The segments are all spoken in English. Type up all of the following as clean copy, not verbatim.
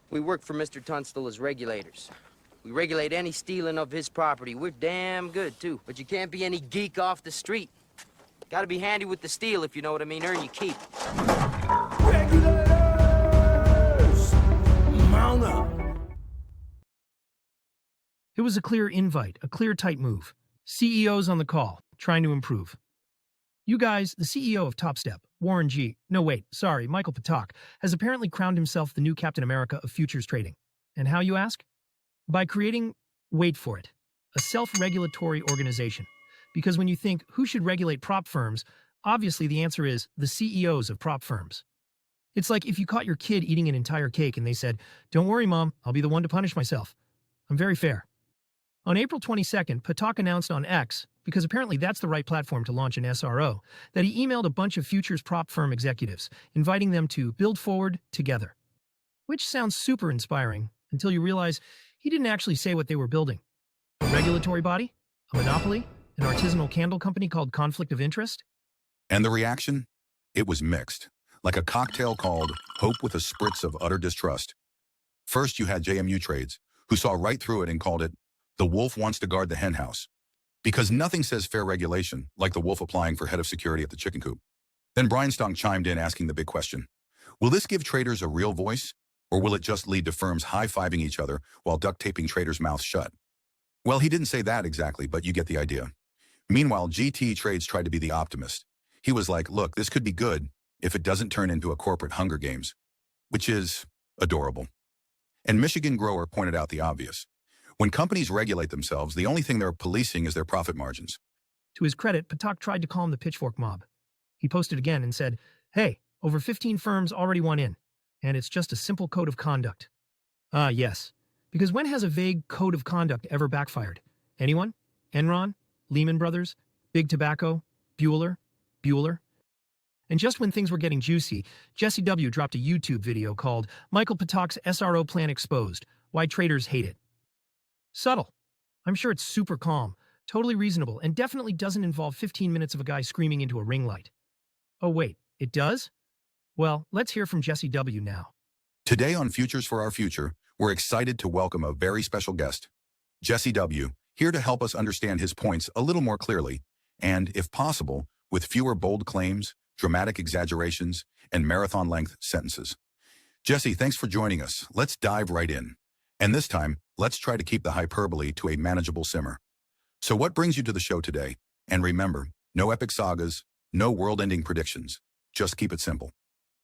We work for Mr. Tunstall as regulators. We regulate any stealing of his property. We're damn good, too. But you can't be any geek off the street. Gotta be handy with the steel, if you know what I mean. Earn your keep. Regulators! Mount up! It was a clear invite, a clear tight move. CEOs on the call, trying to improve. You guys, the CEO of Topstep, Warren G. No, wait, sorry, Michael Patak, has apparently crowned himself the new Captain America of futures trading. And how, you ask? By creating, wait for it, a self-regulatory organization. Because when you think, who should regulate prop firms, obviously the answer is the CEOs of prop firms. It's like if you caught your kid eating an entire cake and they said, "Don't worry, Mom, I'll be the one to punish myself." I'm very fair. On April 22nd, Patak announced on X, because apparently that's the right platform to launch an SRO, that he emailed a bunch of futures prop firm executives, inviting them to build forward together. Which sounds super inspiring, until you realize he didn't actually say what they were building. A regulatory body? A monopoly? An artisanal candle company called Conflict of Interest? And the reaction? It was mixed, like a cocktail called Hope with a Spritz of Utter Distrust. First, you had JMU Trades, who saw right through it and called it, "The wolf wants to guard the hen house." Because nothing says fair regulation, like the wolf applying for head of security at the chicken coop. Then Brian Stonk chimed in asking the big question. Will this give traders a real voice, or will it just lead to firms high-fiving each other while duct-taping traders' mouths shut? Well, he didn't say that exactly, but you get the idea. Meanwhile, GT Trades tried to be the optimist. He was like, look, this could be good if it doesn't turn into a corporate Hunger Games, which is adorable. And Michigan Grower pointed out the obvious. When companies regulate themselves, the only thing they're policing is their profit margins. To his credit, Patak tried to calm the pitchfork mob. He posted again and said, "Hey, over 15 firms already won in, and it's just a simple code of conduct." Ah, yes. Because when has a vague code of conduct ever backfired? Anyone? Enron? Lehman Brothers? Big Tobacco? Bueller? And just when things were getting juicy, JesseW dropped a YouTube video called Michael Patak's SRO Plan Exposed, Why Traders Hate It. Subtle. I'm sure it's super calm, totally reasonable, and definitely doesn't involve 15 minutes of a guy screaming into a ring light. Oh wait, it does? Well, let's hear from JesseW now. Today on Futures for Our Future, we're excited to welcome a very special guest, JesseW, here to help us understand his points a little more clearly, and, if possible, with fewer bold claims, dramatic exaggerations, and marathon-length sentences. Jesse, thanks for joining us. Let's dive right in. And this time, let's try to keep the hyperbole to a manageable simmer. So what brings you to the show today? And remember, no epic sagas, no world-ending predictions. Just keep it simple.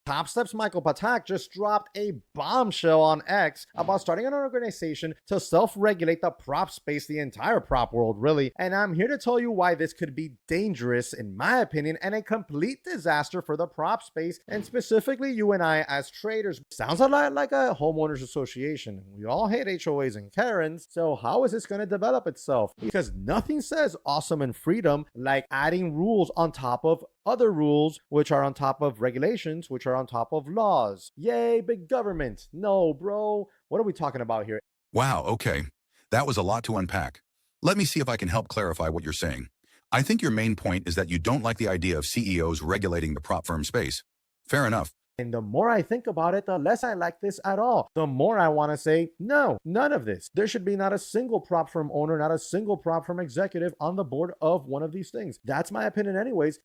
Topstep's Michael Patak just dropped a bombshell on X about starting an organization to self-regulate the prop space, the entire prop world, really. And I'm here to tell you why this could be dangerous, in my opinion, and a complete disaster for the prop space, and specifically you and I as traders. Sounds a lot like a homeowners association. We all hate HOAs and Karens, so how is this going to develop itself? Because nothing says awesome and freedom like adding rules on top of other rules, which are on top of regulations, which are on top of laws. Yay, big government. No, bro. What are we talking about here? Wow, okay. That was a lot to unpack. Let me see if I can help clarify what you're saying. I think your main point is that you don't like the idea of CEOs regulating the prop firm space. Fair enough. And the more I think about it, the less I like this at all. The more I want to say, no, none of this. There should be not a single prop firm owner, not a single prop firm executive on the board of one of these things. That's my opinion anyways.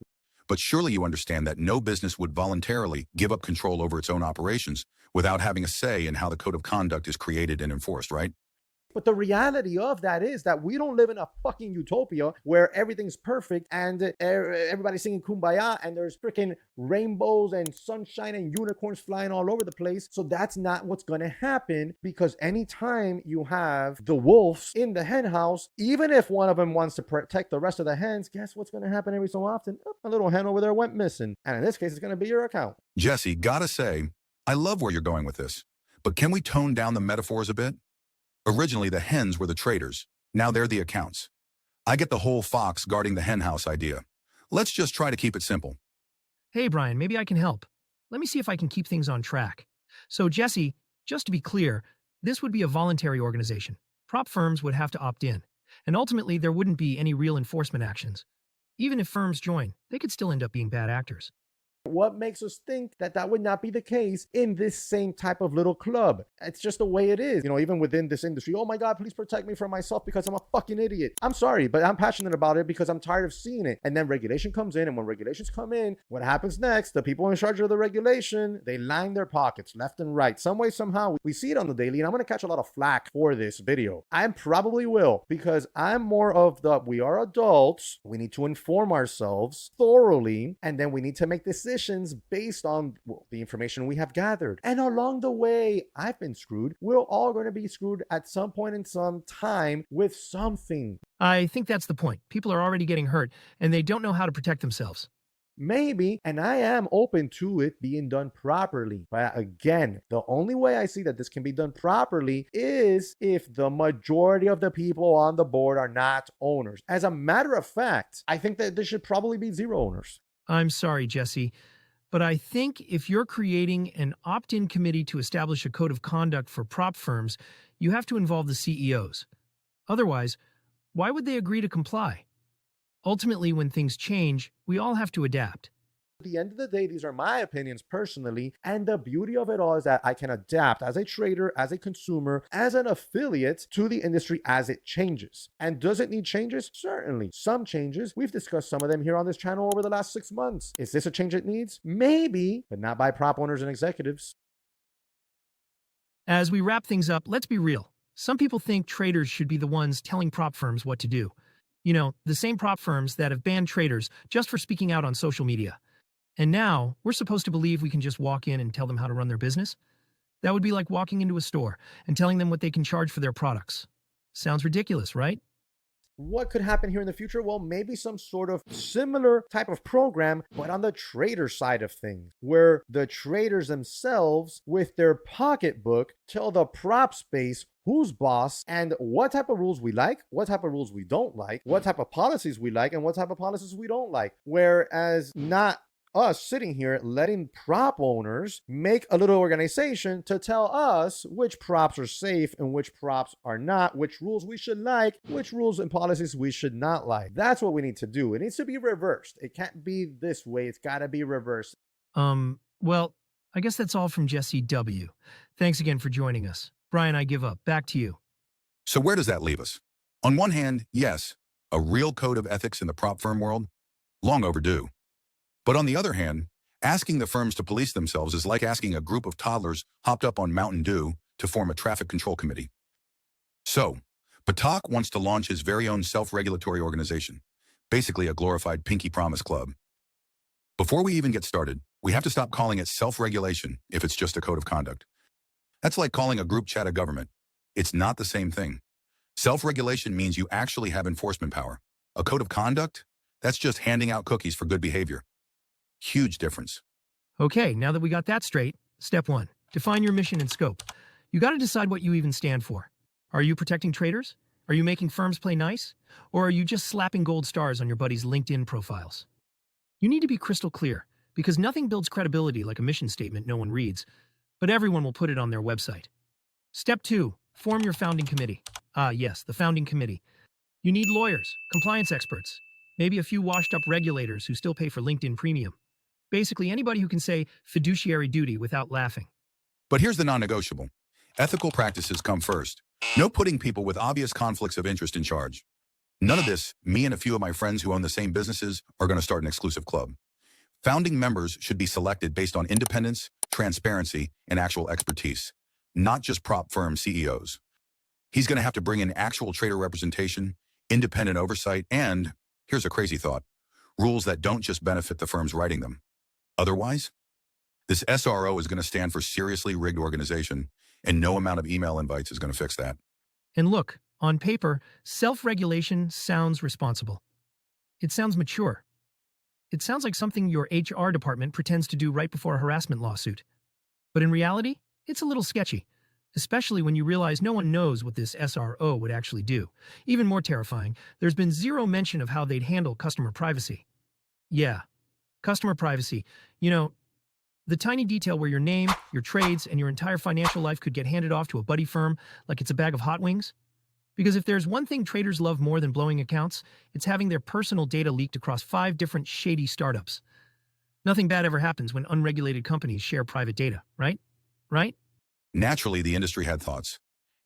But surely you understand that no business would voluntarily give up control over its own operations without having a say in how the code of conduct is created and enforced, right? But the reality of that is that we don't live in a fucking utopia where everything's perfect and everybody's singing Kumbaya and there's freaking rainbows and sunshine and unicorns flying all over the place. So that's not what's going to happen, because anytime you have the wolves in the hen house, even if one of them wants to protect the rest of the hens, guess what's going to happen every so often? Oh, a little hen over there went missing. And in this case, it's going to be your account. Jesse, gotta say, I love where you're going with this. But can we tone down the metaphors a bit? Originally, the hens were the traders. Now they're the accounts. I get the whole fox guarding the hen house idea. Let's just try to keep it simple. Hey, Brian, maybe I can help. Let me see if I can keep things on track. So, Jesse, just to be clear, this would be a voluntary organization. Prop firms would have to opt in, and ultimately there wouldn't be any real enforcement actions. Even if firms join, they could still end up being bad actors. What makes us think that that would not be the case in this same type of little club? It's just the way it is. You know, even within this industry, oh my God, please protect me from myself because I'm a fucking idiot. I'm sorry, but I'm passionate about it because I'm tired of seeing it. And then regulation comes in, and when regulations come in, what happens next? The people in charge of the regulation, they line their pockets left and right. Some way, somehow, we see it on the daily, and I'm going to catch a lot of flack for this video. I probably will, because I'm more of the, we are adults, we need to inform ourselves thoroughly, and then we need to make decisions based on the information we have gathered. And along the way, I've been screwed. We're all going to be screwed at some point in some time with something. I think that's the point. People are already getting hurt, and they don't know how to protect themselves. Maybe, and I am open to it being done properly. But again, the only way I see that this can be done properly is if the majority of the people on the board are not owners. As a matter of fact, I think that there should probably be 0 owners. I'm sorry, Jesse, but I think if you're creating an opt-in committee to establish a code of conduct for prop firms, you have to involve the CEOs. Otherwise, why would they agree to comply? Ultimately, when things change, we all have to adapt. At the end of the day, these are my opinions personally, and the beauty of it all is that I can adapt as a trader, as a consumer, as an affiliate to the industry as it changes. And does it need changes? Certainly. Some changes. We've discussed some of them here on this channel over the last 6 months. Is this a change it needs? Maybe, but not by prop owners and executives. As we wrap things up, let's be real. Some people think traders should be the ones telling prop firms what to do. You know, the same prop firms that have banned traders just for speaking out on social media. And now, we're supposed to believe we can just walk in and tell them how to run their business? That would be like walking into a store and telling them what they can charge for their products. Sounds ridiculous, right? What could happen here in the future? Well, maybe some sort of similar type of program, but on the trader side of things, where the traders themselves, with their pocketbook, tell the prop space who's boss and what type of rules we like, what type of rules we don't like, what type of policies we like, and what type of policies we don't like. Whereas not us sitting here letting prop owners make a little organization to tell us which props are safe and which props are not, which rules we should like, which rules and policies we should not like. That's what we need to do. It needs to be reversed. It can't be this way. It's got to be reversed. Well, I guess that's all from JesseW. Thanks again for joining us. Brian, I give up. Back to you. So where does that leave us? On one hand, yes, a real code of ethics in the prop firm world, long overdue. But on the other hand, asking the firms to police themselves is like asking a group of toddlers hopped up on Mountain Dew to form a traffic control committee. So, Patak wants to launch his very own self-regulatory organization, basically a glorified pinky promise club. Before we even get started, we have to stop calling it self-regulation if it's just a code of conduct. That's like calling a group chat a government. It's not the same thing. Self-regulation means you actually have enforcement power. A code of conduct? That's just handing out cookies for good behavior. Huge difference. Okay, now that we got that straight, step 1, define your mission and scope. You got to decide what you even stand for. Are you protecting traders? Are you making firms play nice? Or are you just slapping gold stars on your buddies' LinkedIn profiles? You need to be crystal clear, because nothing builds credibility like a mission statement no one reads, but everyone will put it on their website. Step 2, form your founding committee. Ah, yes, the founding committee. You need lawyers, compliance experts, maybe a few washed-up regulators who still pay for LinkedIn Premium. Basically, anybody who can say fiduciary duty without laughing. But here's the non-negotiable. Ethical practices come first. No putting people with obvious conflicts of interest in charge. None of this, me and a few of my friends who own the same businesses are going to start an exclusive club. Founding members should be selected based on independence, transparency, and actual expertise, not just prop firm CEOs. He's going to have to bring in actual trader representation, independent oversight, and, here's a crazy thought, rules that don't just benefit the firms writing them. Otherwise, this SRO is going to stand for seriously rigged organization, and no amount of email invites is going to fix that. And look, on paper, self-regulation sounds responsible. It sounds mature. It sounds like something your HR department pretends to do right before a harassment lawsuit. But in reality, it's a little sketchy, especially when you realize no one knows what this SRO would actually do. Even more terrifying, there's been zero mention of how they'd handle customer privacy. Yeah, customer privacy. You know, the tiny detail where your name, your trades, and your entire financial life could get handed off to a buddy firm like it's a bag of hot wings. Because if there's one thing traders love more than blowing accounts, it's having their personal data leaked across 5 different shady startups. Nothing bad ever happens when unregulated companies share private data, right? Right? Naturally, the industry had thoughts,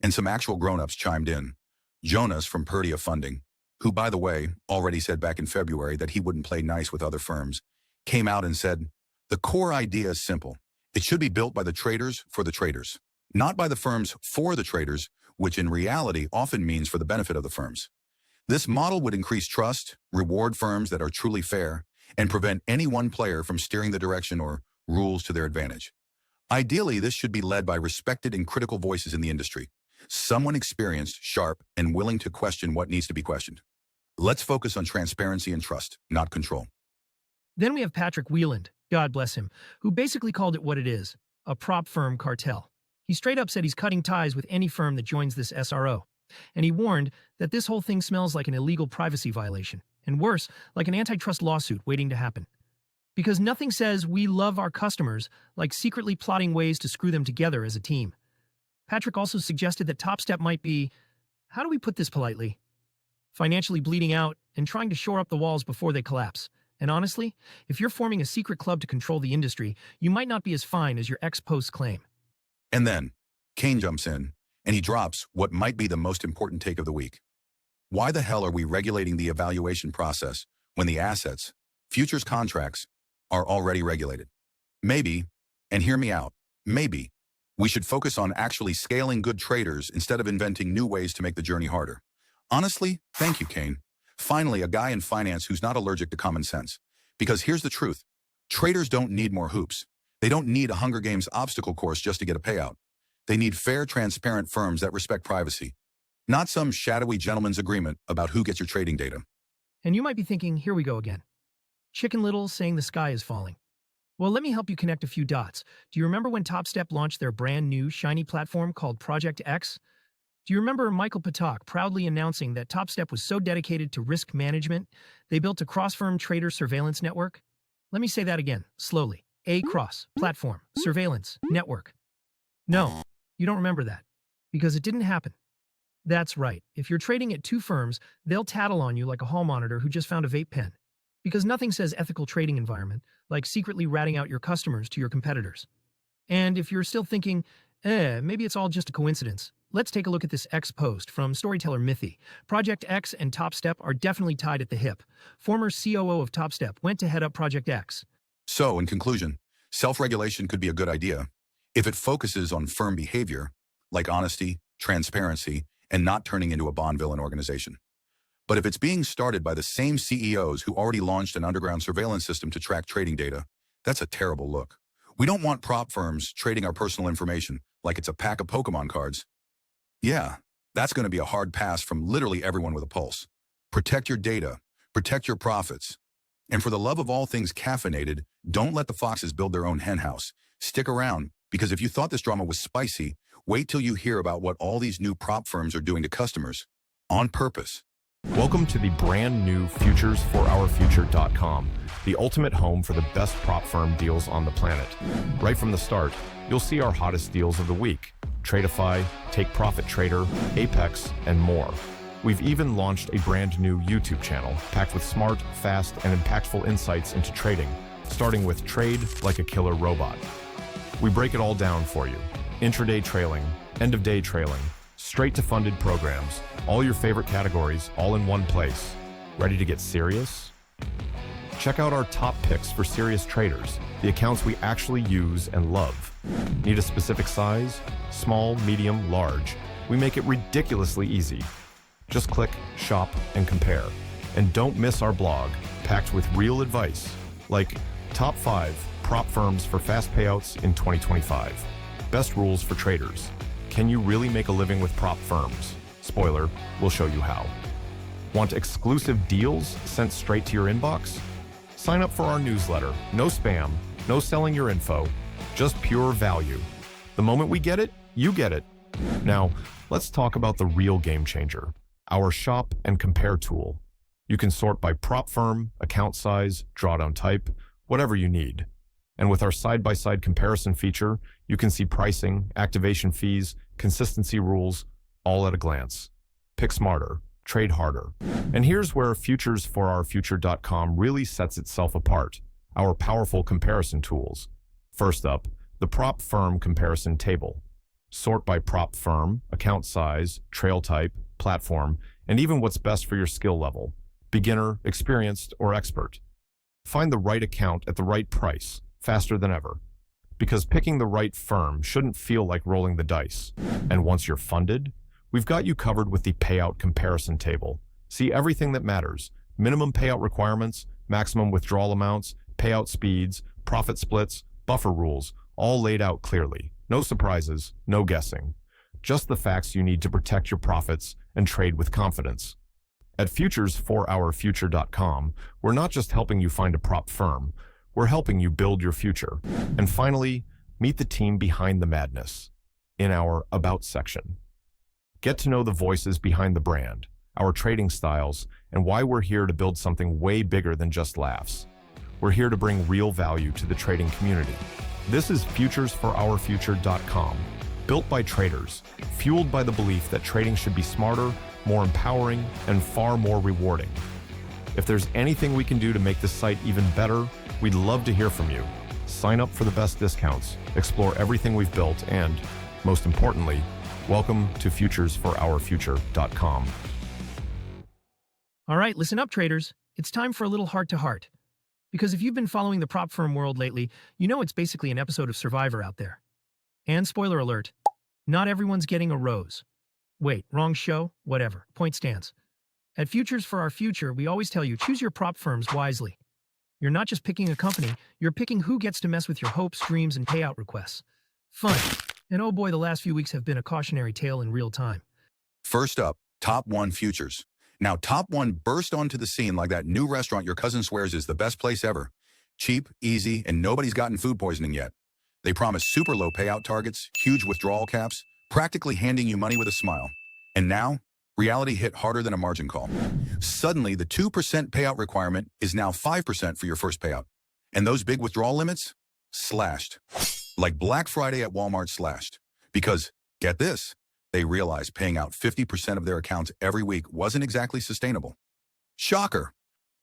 and some actual grown-ups chimed in. Jonas from Purdia Funding, who, by the way, already said back in February that he wouldn't play nice with other firms, came out and said, the core idea is simple. It should be built by the traders for the traders, not by the firms for the traders, which in reality often means for the benefit of the firms. This model would increase trust, reward firms that are truly fair, and prevent any one player from steering the direction or rules to their advantage. Ideally, this should be led by respected and critical voices in the industry, someone experienced, sharp, and willing to question what needs to be questioned. Let's focus on transparency and trust, not control. Then we have Patrick Wieland, God bless him, who basically called it what it is, a prop firm cartel. He straight up said he's cutting ties with any firm that joins this SRO. And he warned that this whole thing smells like an illegal privacy violation, and worse, like an antitrust lawsuit waiting to happen. Because nothing says we love our customers like secretly plotting ways to screw them together as a team. Patrick also suggested that Topstep might be, how do we put this politely, financially bleeding out and trying to shore up the walls before they collapse. And honestly, if you're forming a secret club to control the industry, you might not be as fine as your ex-post claim. And then, Kane jumps in, and he drops what might be the most important take of the week. Why the hell are we regulating the evaluation process when the assets, futures contracts, are already regulated? Maybe, and hear me out, maybe, we should focus on actually scaling good traders instead of inventing new ways to make the journey harder. Honestly, thank you, Kane. Finally, a guy in finance who's not allergic to common sense. Because here's the truth. Traders don't need more hoops. They don't need a Hunger Games obstacle course just to get a payout. They need fair, transparent firms that respect privacy, not some shadowy gentleman's agreement about who gets your trading data. And you might be thinking, here we go again. Chicken Little saying the sky is falling. Well, let me help you connect a few dots. Do you remember when Topstep launched their brand new shiny platform called Project X? Do you remember Michael Patak proudly announcing that Topstep was so dedicated to risk management, they built a cross-firm trader surveillance network? Let me say that again, slowly. A cross-platform surveillance network. No, you don't remember that, because it didn't happen. That's right. If you're trading at two firms, they'll tattle on you like a hall monitor who just found a vape pen. Because nothing says ethical trading environment like secretly ratting out your customers to your competitors. And if you're still thinking, maybe it's all just a coincidence, let's take a look at this X post from storyteller Mithy. Project X and Topstep are definitely tied at the hip. Former COO of Topstep went to head up Project X. So, in conclusion, self-regulation could be a good idea if it focuses on firm behavior, like honesty, transparency, and not turning into a Bond villain organization. But if it's being started by the same CEOs who already launched an underground surveillance system to track trading data, that's a terrible look. We don't want prop firms trading our personal information like it's a pack of Pokemon cards. Yeah, that's going to be a hard pass from literally everyone with a pulse. Protect your data, protect your profits. And for the love of all things caffeinated, don't let the foxes build their own henhouse. Stick around, because if you thought this drama was spicy, wait till you hear about what all these new prop firms are doing to customers. On purpose. Welcome to the brand new FuturesForOurFuture.com, the ultimate home for the best prop firm deals on the planet. Right from the start, you'll see our hottest deals of the week: Tradeify, Take Profit Trader, Apex, and more. We've even launched a brand new YouTube channel packed with smart, fast, and impactful insights into trading, starting with Trade Like a Killer Robot. We break it all down for you: intraday trailing, end-of-day trailing, straight to funded programs, all your favorite categories, all in one place. Ready to get serious? Check out our top picks for serious traders, the accounts we actually use and love. Need a specific size? Small, medium, large. We make it ridiculously easy. Just click, shop, and compare. And don't miss our blog, packed with real advice, like top 5 prop firms for fast payouts in 2025. Best rules for traders. Can you really make a living with prop firms? Spoiler, we'll show you how. Want exclusive deals sent straight to your inbox? Sign up for our newsletter. No spam, no selling your info, just pure value. The moment we get it, you get it. Now, let's talk about the real game changer, our shop and compare tool. You can sort by prop firm, account size, drawdown type, whatever you need. And with our side-by-side comparison feature, you can see pricing, activation fees, consistency rules, all at a glance. Pick smarter, trade harder. And here's where FuturesForOurFuture.com really sets itself apart. our powerful comparison tools. First up, the prop firm comparison table. Sort by prop firm, account size, trail type, platform, and even what's best for your skill level, beginner, experienced, or expert. Find the right account at the right price, faster than ever. Because picking the right firm shouldn't feel like rolling the dice. And once you're funded, we've got you covered with the payout comparison table. See everything that matters: minimum payout requirements, maximum withdrawal amounts, payout speeds, profit splits, buffer rules, all laid out clearly. No surprises, no guessing. Just the facts you need to protect your profits and trade with confidence. At futuresforourfuture.com, we're not just helping you find a prop firm, we're helping you build your future. And finally, meet the team behind the madness in our About section. Get to know the voices behind the brand, our trading styles, and why we're here to build something way bigger than just laughs. We're here to bring real value to the trading community. This is futuresforourfuture.com, built by traders, fueled by the belief that trading should be smarter, more empowering, and far more rewarding. If there's anything we can do to make this site even better, we'd love to hear from you. Sign up for the best discounts, explore everything we've built, and, most importantly, welcome to futuresforourfuture.com. All right, listen up, traders. It's time for a little heart-to-heart. Because if you've been following the prop firm world lately, you know it's basically an episode of Survivor out there. And spoiler alert, not everyone's getting a rose. Wait, wrong show? Whatever. Point stands. At Futures for Our Future, we always tell you, choose your prop firms wisely. You're not just picking a company, you're picking who gets to mess with your hopes, dreams, and payout requests. Fun. And oh boy, the last few weeks have been a cautionary tale in real time. First up, Top 1 Futures. Now, Top 1 burst onto the scene like that new restaurant your cousin swears is the best place ever. Cheap, easy, and nobody's gotten food poisoning yet. They promise super low payout targets, huge withdrawal caps, practically handing you money with a smile. And now, reality hit harder than a margin call. Suddenly, the 2% payout requirement is now 5% for your first payout. And those big withdrawal limits? Slashed. Like Black Friday at Walmart slashed. Because, get this, they realized paying out 50% of their accounts every week wasn't exactly sustainable. Shocker.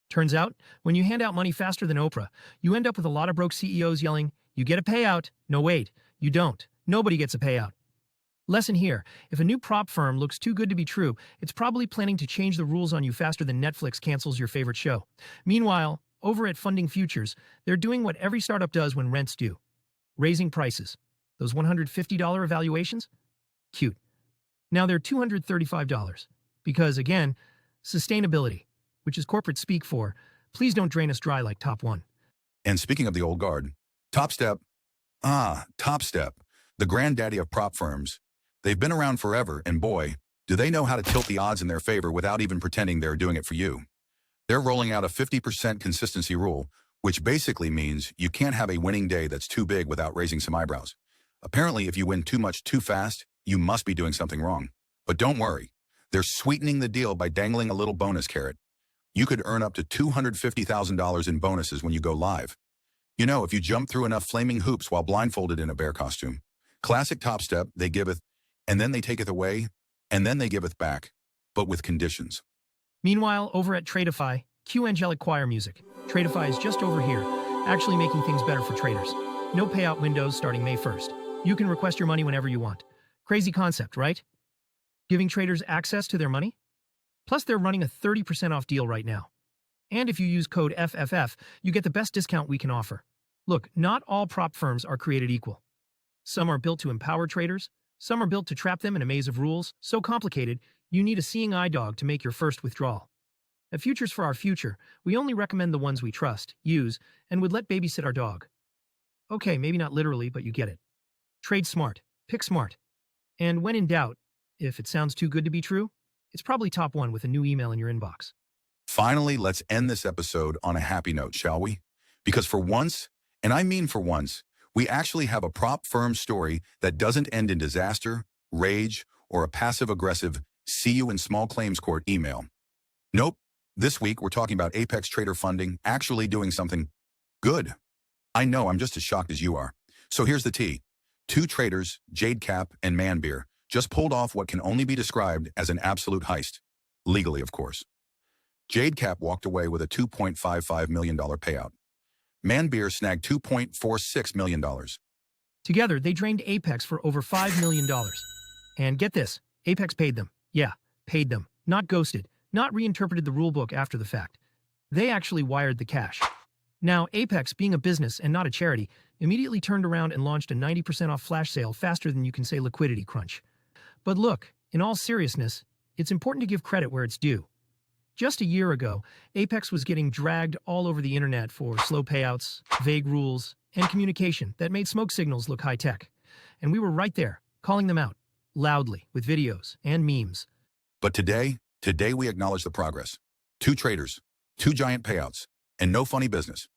Turns out, when you hand out money faster than Oprah, you end up with a lot of broke CEOs yelling, "You get a payout." No, wait, you don't. Nobody gets a payout. Lesson here, if a new prop firm looks too good to be true, it's probably planning to change the rules on you faster than Netflix cancels your favorite show. Meanwhile, over at Funding Futures, they're doing what every startup does when rents due. Raising prices. Those $150 evaluations? Cute. Now they're $235. Because, again, sustainability, which is corporate speak for, please don't drain us dry like Top 1. And speaking of the old guard, Topstep, Topstep, the granddaddy of prop firms. They've been around forever, and boy, do they know how to tilt the odds in their favor without even pretending they're doing it for you. They're rolling out a 50% consistency rule, which basically means you can't have a winning day that's too big without raising some eyebrows. Apparently, if you win too much too fast, you must be doing something wrong. But don't worry, they're sweetening the deal by dangling a little bonus carrot. You could earn up to $250,000 in bonuses when you go live. You know, if you jump through enough flaming hoops while blindfolded in a bear costume. Classic Topstep, they giveth, and then they taketh away, and then they giveth back, but with conditions. Meanwhile, over at Tradeify, cue angelic choir music. Tradeify is just over here, actually making things better for traders. No payout windows starting May 1st. You can request your money whenever you want. Crazy concept, right? Giving traders access to their money? Plus, they're running a 30% off deal right now. And if you use code FFF, you get the best discount we can offer. Look, not all prop firms are created equal. Some are built to empower traders, some are built to trap them in a maze of rules, so complicated, you need a seeing eye dog to make your first withdrawal. At Futures for Our Future, we only recommend the ones we trust, use, and would let babysit our dog. Okay, maybe not literally, but you get it. Trade smart, pick smart. And when in doubt, if it sounds too good to be true, it's probably Top 1 with a new email in your inbox. Finally, let's end this episode on a happy note, shall we? Because for once, and I mean for once, we actually have a prop firm story that doesn't end in disaster, rage, or a passive-aggressive "see you in small claims court" email. Nope. This week, we're talking about Apex Trader Funding actually doing something good. I know, I'm just as shocked as you are. So here's the tea. 2 traders, Jade Cap and Manbeer, just pulled off what can only be described as an absolute heist. Legally, of course. Jade Cap walked away with a $2.55 million payout. Manbeer snagged $2.46 million. Together, they drained Apex for over $5 million. And get this, Apex paid them. Yeah, paid them. Not ghosted, not reinterpreted the rulebook after the fact. They actually wired the cash. Now, Apex, being a business and not a charity, immediately turned around and launched a 90% off flash sale faster than you can say liquidity crunch. But look, in all seriousness, it's important to give credit where it's due. Just a year ago, Apex was getting dragged all over the internet for slow payouts, vague rules, and communication that made smoke signals look high-tech. And we were right there, calling them out, loudly, with videos and memes. But today we acknowledge the progress. 2 traders, 2 giant payouts, and no funny business.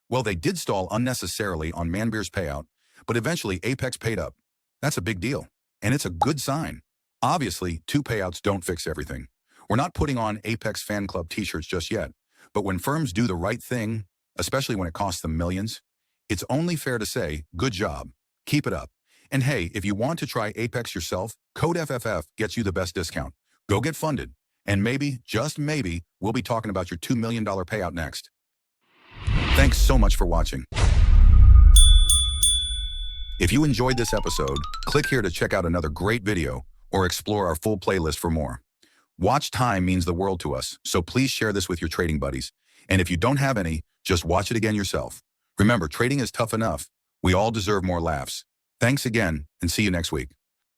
Well, they did stall unnecessarily on Manbeer's payout, but eventually Apex paid up. That's a big deal, and it's a good sign. Obviously, 2 payouts don't fix everything. We're not putting on Apex Fan Club t-shirts just yet, but when firms do the right thing, especially when it costs them millions, it's only fair to say, good job, keep it up. And hey, if you want to try Apex yourself, code FFF gets you the best discount. Go get funded, and maybe, just maybe, we'll be talking about your $2 million payout next. Thanks so much for watching. If you enjoyed this episode, click here to check out another great video or explore our full playlist for more. Watch time means the world to us, so please share this with your trading buddies. And if you don't have any, just watch it again yourself. Remember, trading is tough enough. We all deserve more laughs. Thanks again, and see you next week.